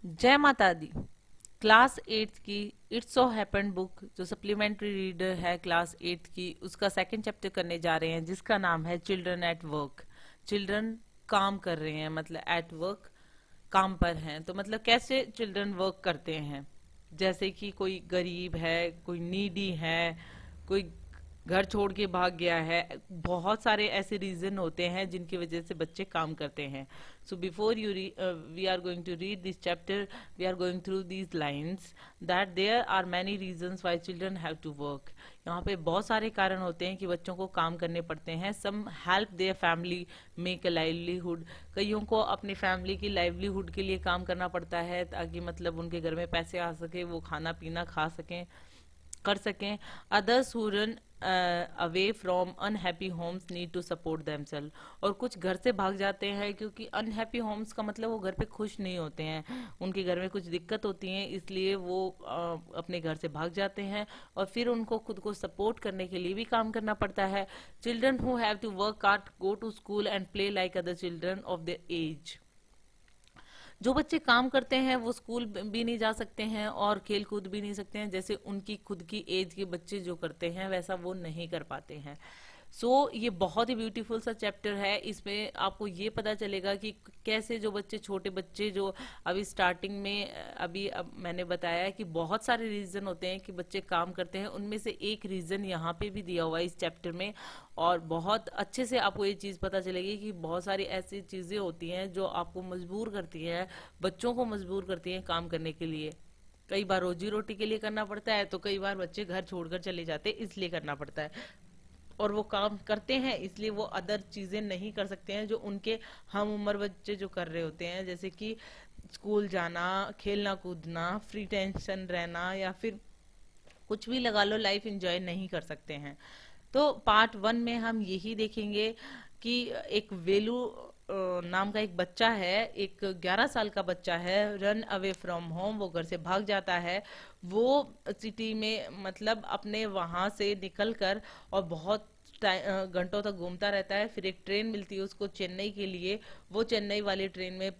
जय माता दी। Class eighth की इट्स सो हैपेंड बुक जो सप्लीमेंट्री रीडर है क्लास एट्थ की, उसका सेकंड चैप्टर करने जा रहे हैं जिसका नाम है चिल्ड्रन एट वर्क। चिल्ड्रन काम कर रहे हैं, मतलब एट वर्क, काम पर हैं। तो मतलब कैसे चिल्ड्रन वर्क करते हैं, जैसे कि कोई गरीब है, कोई नीडी है, कोई घर छोड़ के भाग गया है। बहुत सारे ऐसे रीजन होते हैं जिनकी वजह से बच्चे काम करते हैं। So before you we are going to read this chapter, we are going through these lines that there are many reasons why children have to work. यहाँ पे बहुत सारे कारण होते हैं कि बच्चों को काम करने पड़ते हैं। Some help their family make a livelihood. कईयों को अपनी फैमिली की लाइवलीहुड के लिए काम करना पड़ता है ताकि मतलब उनके घर में पैसे आ सके, वो खाना पीना खा सकें, कर सकें। Others who run away from unhappy homes need to support themselves. और कुछ घर से भाग जाते हैं क्योंकि अनहैप्पी होम्स का मतलब वो घर पे खुश नहीं होते हैं, उनके घर में कुछ दिक्कत होती है, इसलिए वो अपने घर से भाग जाते हैं और फिर उनको खुद को सपोर्ट करने के लिए भी काम करना पड़ता है। Children who have to work hard go to school and play like other children of their age. जो बच्चे काम करते हैं वो स्कूल भी नहीं जा सकते हैं और खेल कूद भी नहीं सकते हैं, जैसे उनकी खुद की एज के बच्चे जो करते हैं वैसा वो नहीं कर पाते हैं। ये बहुत ही ब्यूटीफुल सा चैप्टर है। इसमें आपको ये पता चलेगा कि कैसे जो बच्चे, छोटे बच्चे जो अभी स्टार्टिंग में अभी अब मैंने बताया कि बहुत सारे रीजन होते हैं कि बच्चे काम करते हैं, उनमें से एक रीजन यहाँ पे भी दिया हुआ है इस चैप्टर में। और बहुत अच्छे से आपको ये चीज पता चलेगी कि बहुत सारी ऐसी चीजें होती हैं जो आपको मजबूर करती है, बच्चों को मजबूर करती हैं काम करने के लिए। कई बार रोजी रोटी के लिए करना पड़ता है, तो कई बार बच्चे घर छोड़कर चले जाते हैं इसलिए करना पड़ता है। और वो काम करते हैं इसलिए वो अदर चीजें नहीं कर सकते हैं जो उनके हम उम्र बच्चे जो कर रहे होते हैं, जैसे कि स्कूल जाना, खेलना कूदना, फ्री टेंशन रहना, या फिर कुछ भी लगा लो, लाइफ एंजॉय नहीं कर सकते हैं। तो पार्ट वन में हम यही देखेंगे कि एक वेलू नाम का एक बच्चा है, एक 11 साल का बच्चा है, रन अवे फ्रॉम होम, वो घर से भाग जाता है। वो सिटी में मतलब अपने वहां से निकल कर और बहुत घंटों तक घूमता रहता है। फिर एक ट्रेन मिलती है उसको चेन्नई के लिए। वो चेन्नई वाली ट्रेन में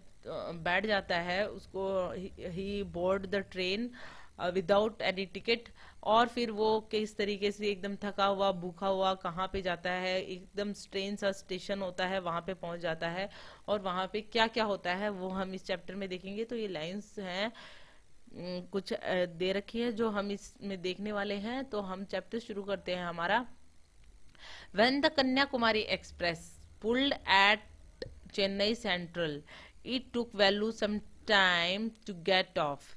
बैठ जाता है, उसको ही board the train without any ticket. और फिर वो किस तरीके से एकदम थका हुआ भूखा हुआ कहाँ पे जाता है, एकदम स्ट्रेन सा स्टेशन होता है, वहां पे पहुंच जाता है। और वहां पे क्या क्या होता है वो हम इस चैप्टर में देखेंगे। तो ये लाइंस हैं, कुछ दे रखी है जो हम इसमें देखने वाले हैं। तो हम चैप्टर शुरू करते हैं हमारा। When the Kanyakumari Express pulled at Chennai Central, it took Velu some time to get off.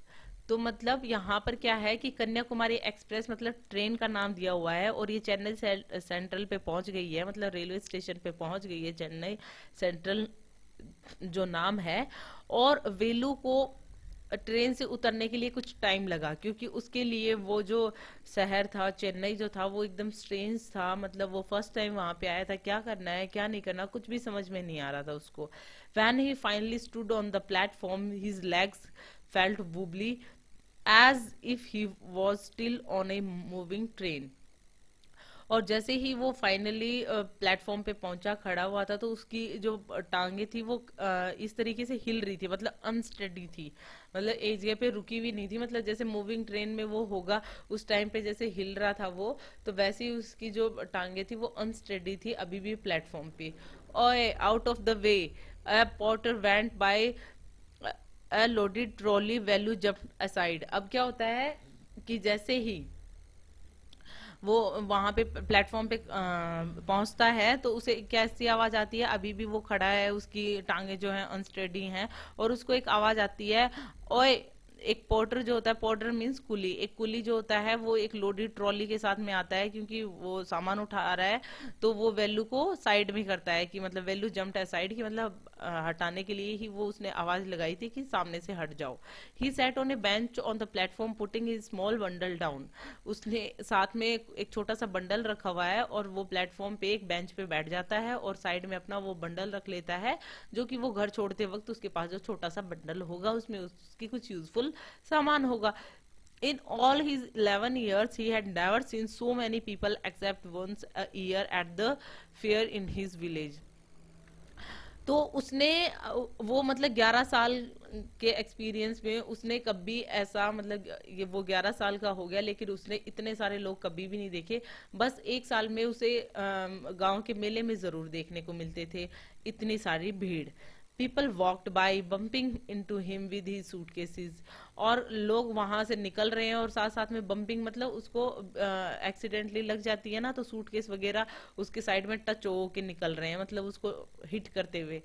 तो मतलब यहाँ पर क्या है कि कन्याकुमारी एक्सप्रेस मतलब ट्रेन का नाम दिया हुआ है और ये चेन्नई सेंट्रल पे पहुंच गई है, मतलब रेलवे स्टेशन पे पहुंच गई है चेन्नई सेंट्रल जो नाम है। और वेलू को ट्रेन से उतरने के लिए कुछ टाइम लगा क्योंकि उसके लिए वो जो शहर था चेन्नई जो था वो एकदम स्ट्रेंज था, मतलब वो फर्स्ट टाइम वहां पे आया था, क्या करना है क्या नहीं करना कुछ भी समझ में नहीं आ रहा था उसको। When he finally stood on the platform his legs felt wobbly as if he was still on a moving train. और जैसे ही वो फाइनली प्लेटफॉर्म पे पहुंचा, खड़ा हुआ था, तो उसकी जो टांगे थी वो इस तरीके से हिल रही थी, मतलब अनस्टेडी थी, मतलब एक जगह पे रुकी हुई नहीं थी, मतलब जैसे मूविंग ट्रेन में वो होगा उस टाइम पे जैसे हिल रहा था वो, तो वैसे ही उसकी जो टांगे थी वो अनस्टेडी थी अभी भी प्लेटफॉर्म पे। ओए out of the way, a porter went by a loaded trolley, value jump aside. अब क्या होता है कि जैसे ही वो वहां पे प्लेटफॉर्म पे पहुंचता है तो उसे कैसी आवाज आती है, अभी भी वो खड़ा है, उसकी टांगे जो है अनस्टेडी हैं, और उसको एक आवाज आती है, ओए। एक पोर्टर जो होता है, पोर्टर मीन्स कुली, एक कुली जो होता है वो एक लोडेड ट्रॉली के साथ में आता है क्योंकि वो सामान उठा रहा है। तो वो वेल्यू को साइड में करता है कि मतलब वेल्यू जम्प्ड है साइड की, मतलब हटाने के लिए ही वो उसने आवाज लगाई थी कि सामने से हट जाओ। He sat on A bench on the platform putting his small bundle down. उसने साथ में एक छोटा सा बंडल रखा हुआ है और वो प्लेटफॉर्म पे एक बेंच पे बैठ जाता है और साइड में अपना वो बंडल रख लेता है, जो कि वो घर छोड़ते वक्त उसके पास जो छोटा सा बंडल होगा उसमें उसकी कुछ यूजफुल सामान होगा। In all his 11 years, he had never seen so many people except once a year at the fair in his village. तो उसने वो मतलब 11 साल के एक्सपीरियंस में उसने कभी ऐसा मतलब ये वो 11 साल का हो गया लेकिन उसने इतने सारे लोग कभी भी नहीं देखे। बस एक साल में उसे गांव के मेले में जरूर देखने को मिलते थे इतनी सारी भीड़। People walked by bumping into him with he suitcases. और लोग वहां से निकल रहे हैं और साथ साथ में बम्पिंग मतलब उसको एक्सीडेंटली लग जाती है ना, तो सूटकेस वगैरह उसके साइड में टच हो के निकल रहे हैं मतलब उसको हिट करते हुए।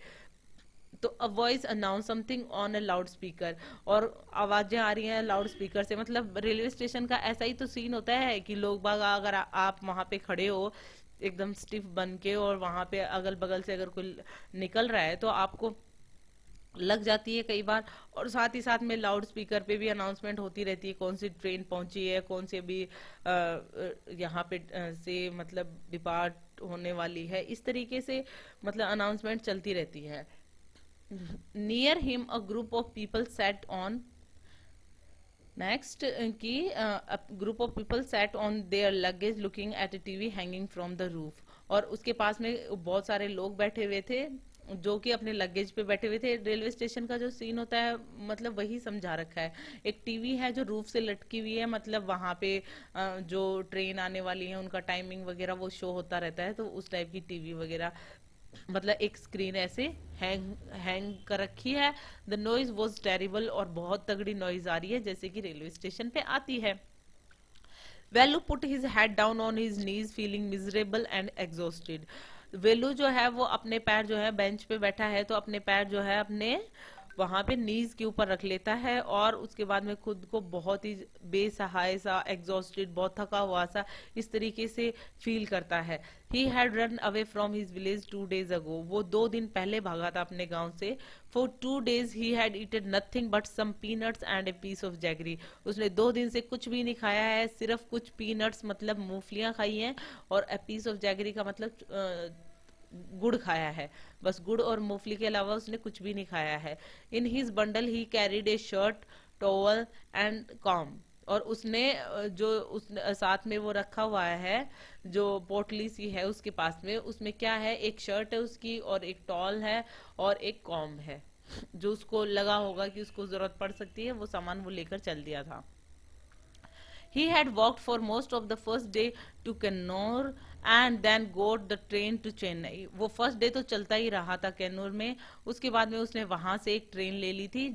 तो a voice announce something on a loud speaker. और आवाजें आ रही हैं लाउड स्पीकर से। मतलब रेलवे स्टेशन का ऐसा ही तो सीन होता है कि लोग बाग अगर आप वहां पे खड़े हो एकदम स्टिफ बन के और वहां पे अगल बगल से अगर कोई निकल रहा है तो आपको लग जाती है कई बार। और साथ ही साथ में लाउड स्पीकर पे भी अनाउंसमेंट होती रहती है कौन सी ट्रेन पहुंची है, कौन से भी यहाँ पे से मतलब डिपार्ट होने वाली है, इस तरीके से मतलब अनाउंसमेंट चलती रहती है। Near him, a group of people sat on next कि a group of people sat on their luggage looking at a TV hanging from the roof। और उसके पास में बहुत सारे लोग बैठे हुए थे जो कि अपने लगेज पे बैठे हुए थे। रेलवे स्टेशन का जो सीन होता है मतलब वही समझा रखा है। एक टीवी है जो रूफ से लटकी हुई है, मतलब वहां पे जो ट्रेन आने वाली है उनका टाइमिंग वगैरह वो शो होता रहता है, तो उस टाइप की टीवी वगैरह मतलब एक स्क्रीन ऐसे हैंग हैंग कर रखी है। द नॉइज वॉज टेरिबल और बहुत तगड़ी नॉइज आ रही है जैसे कि रेलवे स्टेशन पे आती है। Velu put his head down on his knees feeling miserable and exhausted. Velu जो है वो अपने पैर जो है बेंच पे बैठा है तो अपने पैर जो है अपने वहां पे नीज के ऊपर रख लेता है और उसके बाद में खुद को बहुत ही बेसहाय सा एग्जॉस्टेड बहुत थका हुआ सा इस तरीके से फील करता है। He had run away from his village 2 days ago. वो 2 दिन पहले भागा था अपने गांव से। For 2 days he had eaten nothing but some peanuts and a piece of jaggery. उसने 2 दिन से कुछ भी नहीं खाया है, सिर्फ कुछ पीनट्स मतलब मूंगफलियां खाई हैं और ए पीस ऑफ जैगरी का मतलब गुड़ खाया है। बस गुड़ और मूंगफली के अलावा उसने कुछ भी नहीं खाया है। In his bundle he carried A shirt, towel and com. और उसने जो उस साथ में वो रखा हुआ है जो पोटली सी है उसके पास में, उसमें क्या है, एक शर्ट है उसकी और एक टॉल है और एक कॉम है जो उसको लगा होगा कि उसको जरूरत पड़ सकती है, वो सामान वो लेकर चल दिया था। He had walked for most of the first day to Kannur and then got the train to Chennai। वो फर्स्ट डे तो चलता ही रहा था कैनूर में, उसके बाद में उसने वहां से एक ट्रेन ले ली थी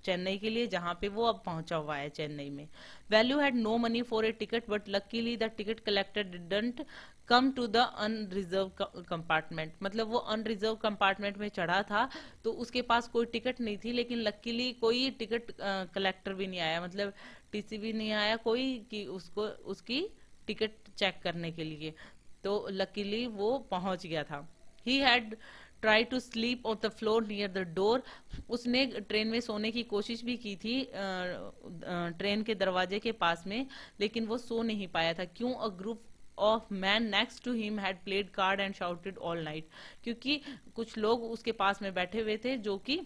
चेन्नई के लिए जहां पे वो अब पहुंचा हुआ है चेन्नई में। Velu had no money for a ticket but luckily the ticket collector didn't come to the unreserved compartment. मतलब वो अनरिजर्व कंपार्टमेंट में चढ़ा था तो उसके पास कोई टिकट नहीं थी, लेकिन लकीली कोई टिकट कलेक्टर भी नहीं आया, मतलब टीसी भी नहीं आया कोई कि उसको उसकी टिकट चेक करने के लिए। तो लकीली वो पहुंच गया था। He had try to sleep on the floor near the door. उसने ट्रेन में सोने की कोशिश भी की थी ट्रेन के दरवाजे के पास में, लेकिन वो सो नहीं पाया था। क्यों? A group of man next to him had played card and shouted all night. क्योंकि कुछ लोग उसके पास में बैठे हुए थे जो कि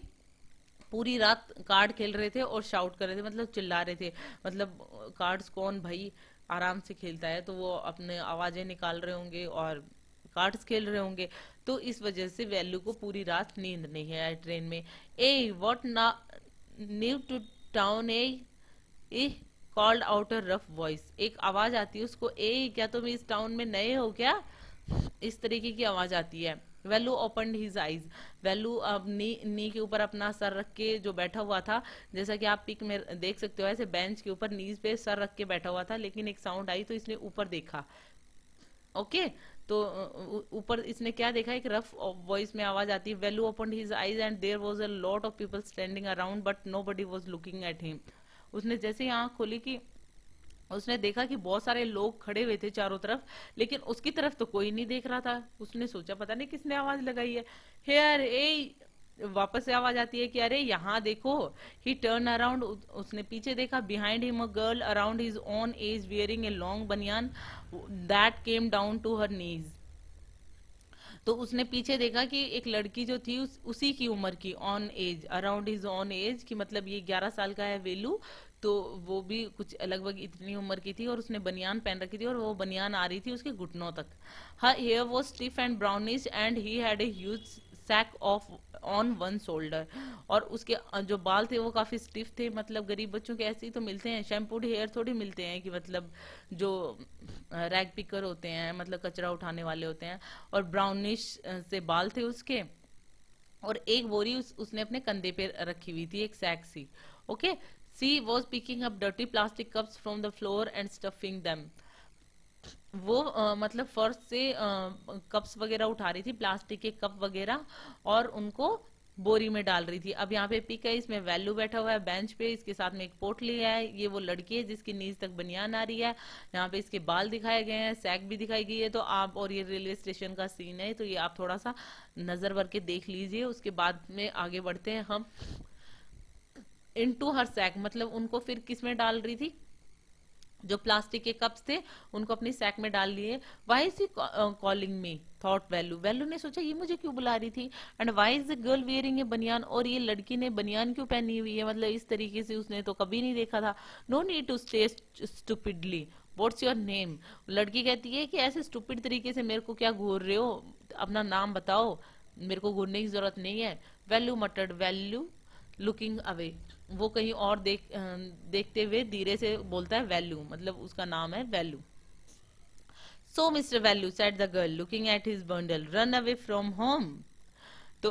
पूरी रात कार्ड खेल रहे थे और शाउट कर रहे थे, मतलब चिल्ला रहे थे। मतलब कार्ड्स कौन भाई आराम से खेलता है, तो वो अपने आवाजें निकाल रहे होंगे और कार्ड्स खेल रहे होंगे। तो इस वजह से वैल्यू को पूरी रात नींद नहीं है ट्रेन में। ए व्हाट ना new to town eh called out a rough voice. एक आवाज आती है उसको, ए क्या तुम इस टाउन में नए हो क्या, इस तरीके की आवाज आती है। Velu open his eyes. वेलू अब नी के ऊपर अपना सर रख के जो बैठा हुआ था, जैसा कि आप पिक में देख सकते हो ऐसे बेंच के ऊपर नीज पे सर रख के बैठा हुआ था, लेकिन एक साउंड आई तो इसने ऊपर देखा। ओके, तो ऊपर इसने क्या देखा, एक रफ वॉइस में आवाज आती है, Velu open his eyes and there was a lot of people standing around but nobody was looking at him. उसने जैसे ही आंख खोली कि उसने देखा कि बहुत सारे लोग खड़े हुए थे चारों तरफ, लेकिन उसकी तरफ तो कोई नहीं देख रहा था। उसने सोचा पता नहीं किसने आवाज लगाई है। हेयर ए, वापस से आवाज आती है कि अरे यहाँ देखो। ही टर्न अराउंड, उसने पीछे देखा। Behind him a girl around his own age wearing a long banian that came down to her knees. तो उसने पीछे देखा कि एक लड़की जो थी उसी की उम्र की, own age, around his own age, कि मतलब ये 11 साल का है वेलू, तो वो भी कुछ लगभग इतनी उम्र की थी और उसने बनियान पहन रखी थी और वो बनियान आ रही थी उसके घुटनों तक। Her hair was stiff and brownish and he had a huge sack of on one shoulder. और उसके जो बाल थे वो काफी स्टिफ थे, मतलब गरीब बच्चों के ऐसे ही तो मिलते हैं, शैम्पूड हेयर थोड़ी मिलते हैं कि मतलब जो रैग पिकर होते हैं, मतलब कचरा उठाने वाले होते हैं। और ब्राउनिश से बाल थे उसके। और एक बोरी उसने अपने कंधे पे रखी हुई थी, एक सैक सी। Okay. She was picking up dirty plastic cups from the floor and stuffing them. वो मतलब फर्श से कप्स वगैरह उठा रही थी, प्लास्टिक के कप वगैरह, और उनको बोरी में डाल रही थी। अब यहाँ पे पिक है, इसमें वैल्यू बैठा हुआ है बेंच पे, इसके साथ में एक पोटली है। ये वो लड़की है जिसकी नीज तक बनियान आ रही है। यहाँ पे इसके बाल दिखाए गए हैं, सैक भी दिखाई गई है। तो आप, और ये रेलवे स्टेशन का सीन है, तो ये आप थोड़ा सा नजर भर के देख लीजिए। उसके बाद में आगे बढ़ते हैं हम। इनटू हर सैक, मतलब उनको फिर किस में डाल रही थी, जो प्लास्टिक के कप्स थे उनको अपनी सैक में डाल लिए। Why is calling me, thought Velu. Velu ने सोचा ये मुझे क्यों बुला रही थी। And why is the girl wearing a banian, और ये लड़की ने बनियान क्यों पहनी हुई है, मतलब इस तरीके से उसने तो कभी नहीं देखा था। No need to stay stupidly, what's your name. लड़की कहती है कि ऐसे स्टूपिड तरीके से मेरे को क्या घूर रहे हो, अपना नाम बताओ, मेरे को घूरने की जरूरत नहीं है। वैल्यू मटर्ड, वैल्यू लुकिंग अवे, वो कहीं और देखते हुए धीरे से बोलता है वैल्यू, मतलब उसका नाम है value. So mister value, said the girl looking at his bundle, run away from home. तो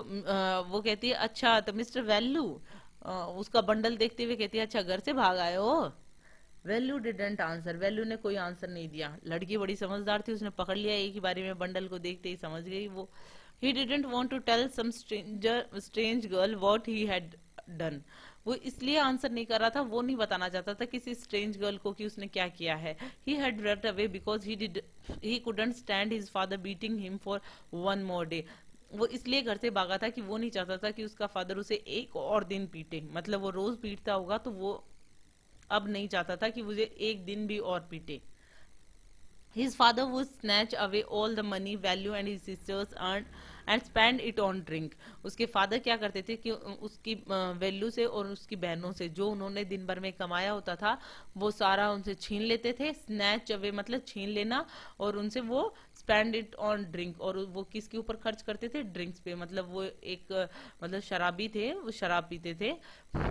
वो कहती है अच्छा, तो मिस्टर वैल्यू उसका बंडल देखते हुए कहती है अच्छा घर से भाग आए हो। वैल्यू डिडंट आंसर, वैल्यू ने कोई आंसर नहीं दिया। लड़की बड़ी समझदार थी, उसने पकड़ लिया एक ही बारी में, बंडल को देखते ही समझ गई वो। He didn't want to tell some strange girl what he had done. वो इसलिए आंसर नहीं कर रहा था, वो नहीं बताना चाहता था किसी स्ट्रेंज गर्ल को कि उसने क्या किया है। He had run away because he couldn't stand his father beating him for one more day. वो इसलिए घर से भागा था कि वो नहीं चाहता था कि उसका फादर उसे एक और दिन पीटे, मतलब वो रोज पीटता होगा तो वो अब नहीं चाहता था कि मुझे एक दिन भी और पीटे। His father would snatch away all the money Value and his sisters earned and spend it on drink. उसके फादर क्या करते थे कि उसकी वैल्यू से और उसकी बहनों से जो उन्होंने दिन भर में कमाया होता था वो सारा उनसे छीन लेते थे। स्नैच अवे मतलब छीन लेना, और उनसे वो स्पेंड इट ऑन ड्रिंक, और वो किसके ऊपर खर्च करते थे, ड्रिंक्स पे। मतलब वो एक मतलब शराबी थे, वो शराब पीते थे।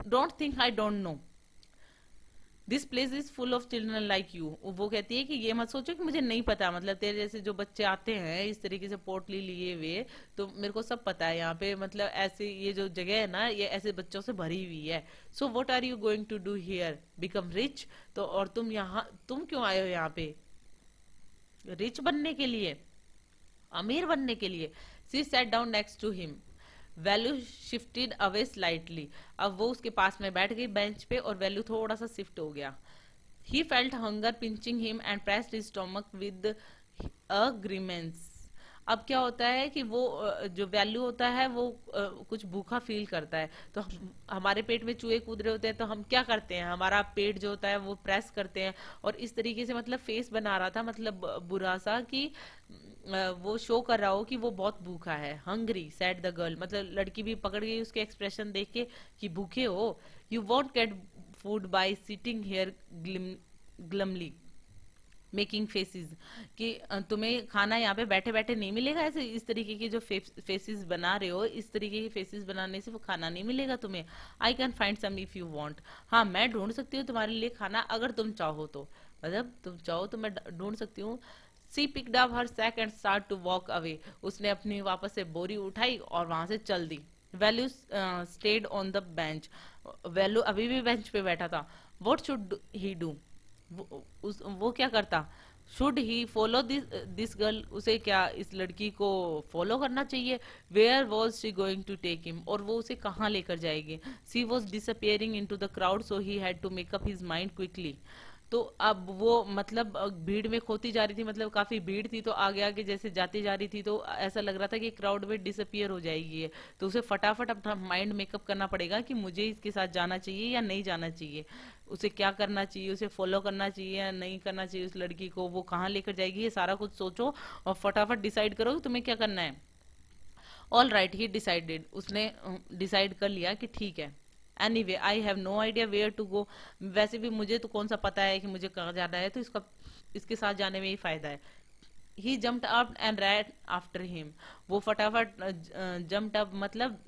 Don't think I don't know, this place is full of children like you. वो कहती है कि ये मत सोचो कि मुझे नहीं पता, मतलब तेरे जैसे जो बच्चे आते हैं इस तरीके से पोटली लिए हुए, तो मेरे को सब पता है यहाँ पे, मतलब ऐसे ये जो जगह है ना ये ऐसे बच्चों से भरी हुई है। So what are you going to do here, become rich. तो और तुम क्यों आए हो यहाँ पे, रिच बनने के लिए, अमीर बनने के लिए। She sat down next to him. Velu shifted away slightly, अब वो उसके पास में बैठ गई बेंच पे और वैल्यू थोड़ा सा शिफ्ट हो गया। He felt hunger pinching him and pressed his stomach with a grimace. अब क्या होता है कि वो जो वैल्यू होता है वो कुछ भूखा फील करता है। तो हमारे पेट में चूहे कूद रहे होते हैं तो हम क्या करते हैं, हमारा पेट जो होता है वो प्रेस करते हैं, और इस तरीके से मतलब फेस बना रहा था, मतलब बुरा सा, कि वो शो कर रहा हो कि वो बहुत भूखा है। हंग्री सैड द गर्ल, मतलब लड़की भी पकड़ गई उसके एक्सप्रेशन देख के कि भूखे हो। You won't get food by sitting here glumly making faces, कि तुम्हें खाना यहाँ पे बैठे बैठे नहीं मिलेगा, ऐसे इस तरीके की जो फेसिस बना रहे हो, इस तरीके की फेसिस बनाने से वो खाना नहीं मिलेगा तुम्हें। I can find some if you want, हाँ मैं ढूंढ सकती हूँ तुम्हारे लिए खाना अगर तुम चाहो तो, मतलब तुम चाहो तो मैं ढूंढ सकती हूँ। She picked up her sack and start to walk away, उसने अपनी वापस से बोरी उठाई और वहां से चल दी। Velu stayed on the bench, Velu अभी भी बेंच पे बैठा था। वॉट शुड ही डू, वो क्या करता। Should he follow this girl, उसे क्या इस लड़की को फॉलो करना चाहिए। Where was she going to take him, और वो उसे कहाँ लेकर जाएगी। She was disappearing into the crowd so he had to make up his mind quickly. तो अब वो मतलब भीड़ में खोती जा रही थी, मतलब काफी भीड़ थी, तो आगे आगे जैसे जाती जा रही थी तो ऐसा लग रहा था कि क्राउड में डिसअपियर हो जाएगी ये। तो उसे फटाफट अपना माइंड मेकअप करना पड़ेगा कि मुझे इसके साथ जाना चाहिए या नहीं जाना चाहिए, उसे क्या करना चाहिए, उसे फॉलो करना चाहिए या नहीं करना चाहिए, उस लड़की को वो कहाँ लेकर जाएगी, ये सारा कुछ सोचो और फटाफट डिसाइड करो कि तुम्हें क्या करना है। ऑल राइट ही डिसाइडेड, उसने डिसाइड कर लिया कि ठीक है। Anyway I have no idea where to go, वैसे भी मुझे तो कौन सा पता है कि मुझे कहाँ जाना है, तो इसका इसके साथ जाने में ही फायदा है। He jumped up and ran after him. वो फटाफट जम्प्ड अप मतलब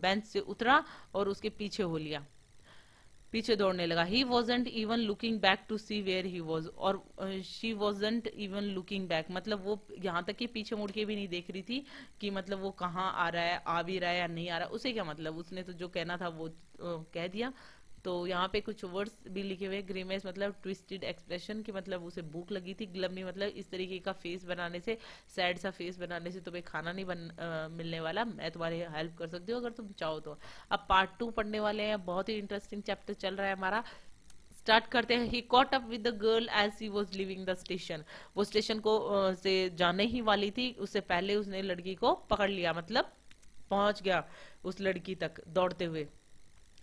बेंच से उतरा और उसके पीछे हो लिया, पीछे दौड़ने लगा। He wasn't even looking back to see where he was, और she wasn't even looking back मतलब वो यहाँ तक कि पीछे मुड़ के भी नहीं देख रही थी कि मतलब वो कहाँ आ रहा है, आ भी रहा है या नहीं आ रहा, उसे क्या मतलब, उसने तो जो कहना था वो कह दिया। तो यहाँ पे कुछ वर्ड्स भी लिखे हुए, ग्रीमेस मतलब ट्विस्टेड एक्सप्रेशन की मतलब उसे भूख लगी थी, ग्लमी मतलब इस तरीके का फेस बनाने से, सैड सा फेस बनाने से तुम्हें खाना नहीं मिलने वाला, मैं तुम्हारी हेल्प कर सकती हूँ अगर तुम चाहो तो। अब पार्ट 2 पढ़ने वाले हैं, बहुत ही इंटरेस्टिंग चैप्टर चल रहा है हमारा। स्टार्ट करते हैं। He caught up with the girl as he was leaving the station. वो स्टेशन को से जाने ही वाली थी, उससे पहले उसने लड़की को पकड़ लिया, मतलब पहुंच गया उस लड़की तक दौड़ते हुए।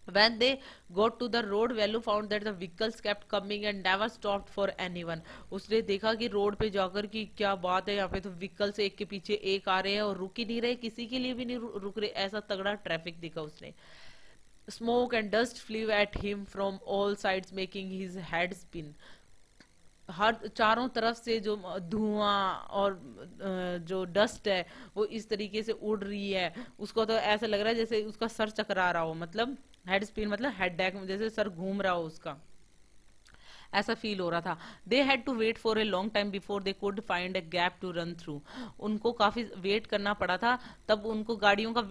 When they got to the road, Velu found that the vehicles kept coming and never stopped for anyone. उसने देखा कि रोड पे जाकर कि क्या बात है, यहाँ पे तो व्हीकल्स एक के पीछे एक आ रहे हैं और रुक ही नहीं रहे, किसी के लिए भी नहीं रुक रहे, ऐसा तगड़ा ट्रैफिक दिखा उसने। Smoke and dust flew at him from all sides, making his head spin. हर चारों तरफ से जो धुआं और जो डस्ट है वो इस तरीके से उड़ रही है, उसको तो ऐसा लग रहा है जैसे उसका सर चकरा रहा हो, मतलब हेड स्पिन मतलब हेड डेक, जैसे सर घूम रहा हो उसका, ऐसा फील हो रहा था। They had to wait for a long time before they could find a gap to run through. उनको काफी वेट करना पड़ा था, तब उनको गाड़ियों का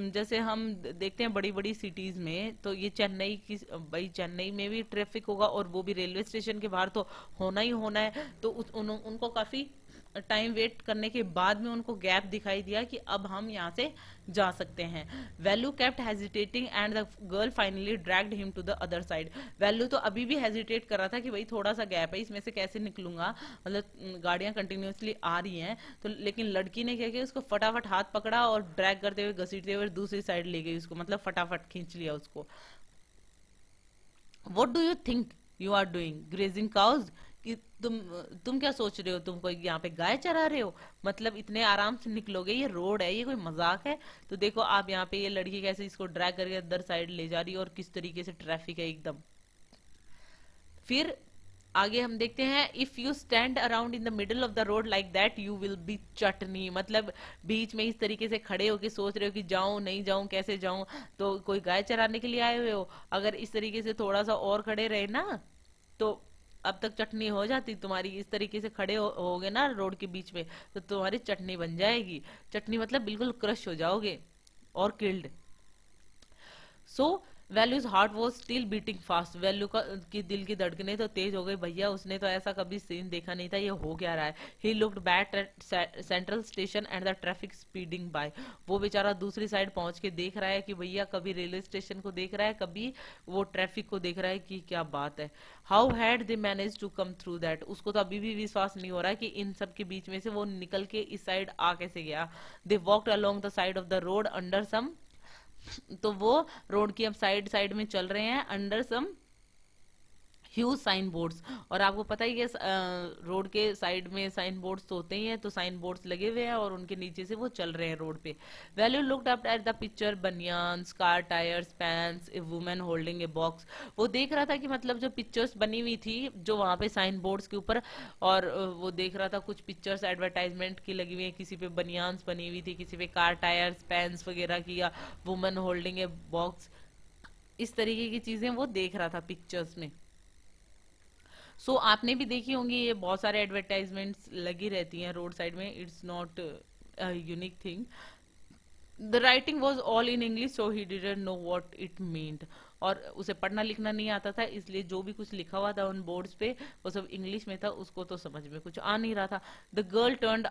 जैसे हम देखते हैं बड़ी बड़ी सिटीज में, तो ये चेन्नई की, भाई चेन्नई में भी ट्रैफिक होगा और वो भी रेलवे स्टेशन के बाहर तो होना ही होना है, तो उनको काफी टाइम वेट करने के बाद में उनको गैप दिखाई दिया कि अब हम यहाँ से जा सकते हैं। Velu kept hesitating and the girl finally dragged him to the other side. Velu तो अभी भी हेजिटेट कर रहा था कि भाई थोड़ा सा गैप है, इसमें से कैसे निकलूंगा, मतलब गाड़ियां कंटिन्यूसली आ रही हैं, तो लेकिन लड़की ने क्या किया, उसको फटाफट हाथ पकड़ा और ड्रैग करते हुए घसीटते हुए दूसरी साइड ले गई उसको, मतलब फटाफट खींच लिया उसको। What do you think you are doing grazing cows, कि तुम क्या सोच रहे हो, तुम कोई यहाँ पे गाय चरा रहे हो, मतलब इतने आराम से निकलोगे, ये रोड है, ये कोई मजाक है। तो देखो आप यहाँ पे ये लड़की कैसे इसको ड्रैग करके अंदर साइड ले जा रही है और किस तरीके से ट्रैफिक है एकदम। फिर आगे हम देखते हैं, if you stand around in the middle of the road like that you will be chutney, मतलब बीच में इस तरीके से खड़े होके सोच रहे हो कि जाऊं नहीं जाऊं कैसे जाऊं, तो कोई गाय चराने के लिए आए हुए हो, अगर इस तरीके से थोड़ा सा और खड़े रहे ना तो अब तक चटनी हो जाती तुम्हारी, इस तरीके से खड़े होगे ना रोड के बीच में तो तुम्हारी चटनी बन जाएगी। चटनी मतलब बिल्कुल क्रश हो जाओगे और killed. So values heart was still beating fast, value का की दिल की धड़कनें तो तेज हो गई, भैया उसने तो ऐसा कभी सीन देखा नहीं था, ये हो क्या रहा है। He looked back at central station and the traffic speeding by. वो बेचारा दूसरी साइड पहुंच के देख रहा है कि भैया कभी रेलवे स्टेशन को देख रहा है, कभी वो ट्रैफिक को देख रहा है कि क्या बात है। How had they managed to come through that, उसको तो अभी भी विश्वास नहीं हो रहा है कि इन सब के बीच में से वो निकल के इस साइड आ कैसे गया। They walked along the side of the road under some, तो वो रोड की अब साइड साइड में चल रहे हैं under some huge sign boards. और आपको पता ही है रोड के साइड में साइन बोर्ड्स तो होते ही हैं, तो साइन बोर्ड्स लगे हुए हैं और उनके नीचे से वो चल रहे हैं रोड पे। Velu looked up at the picture banians car tyres pants a women holding a box. वो देख रहा था कि मतलब जो पिक्चर्स बनी हुई थी जो वहां पे साइन बोर्ड्स के ऊपर, और वो देख रहा था कुछ पिक्चर्स एडवर्टाइजमेंट की लगी हुई है, किसी पे बनियान्स बनी हुई थी, किसी पे कार टायर्स पैंट्स वगैरह की, या वुमेन होल्डिंग ए बॉक्स, इस तरीके की चीजें वो देख रहा था पिक्चर्स में। आपने भी देखी होंगी, ये बहुत सारे एडवर्टाइजमेंट्स लगी रहती हैं रोड साइड में, it's not unique thing. The writing was all in English so he didn't know what it meant, और उसे पढ़ना लिखना नहीं आता था, इसलिए जो भी कुछ लिखा हुआ था उन बोर्ड्स पे वो सब इंग्लिश में था, उसको तो समझ में कुछ आ नहीं रहा था। The girl turned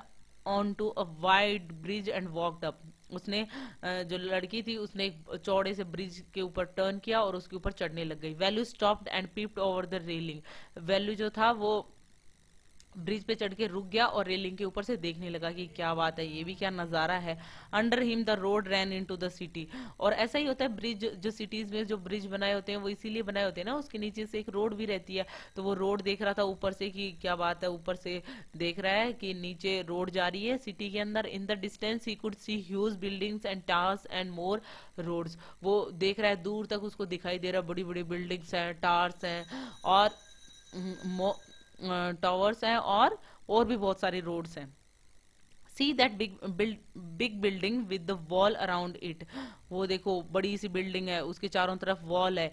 on to a wide bridge and walked up, उसने जो लड़की थी उसने एक चौड़े से ब्रिज के ऊपर टर्न किया और उसके ऊपर चढ़ने लग गई। Value stopped and peeped over the railing, value जो था वो ब्रिज पे चढ़ के रुक गया और रेलिंग के ऊपर से देखने लगा कि क्या बात है, ये भी क्या नजारा है। Under him the road ran into the city, और ऐसा ही होता है ब्रिज, जो सिटीज में जो ब्रिज बनाए होते हैं वो इसीलिए बनाए होते हैं ना, उसके नीचे से एक रोड भी रहती है, तो वो रोड देख रहा था ऊपर से कि क्या बात है, ऊपर से देख रहा है कि नीचे रोड जा रही है सिटी के अंदर। In the distance he could see huge buildings and towers and more roads, वो देख रहा है दूर तक उसको दिखाई दे रहा है, बड़ी बड़ी बिल्डिंग्स हैं, टावर्स हैं और टावर्स हैं और और भी बहुत सारे रोड्स हैं। See that big building with the wall around it, वो देखो बड़ी सी बिल्डिंग है, उसके चारों तरफ वॉल है।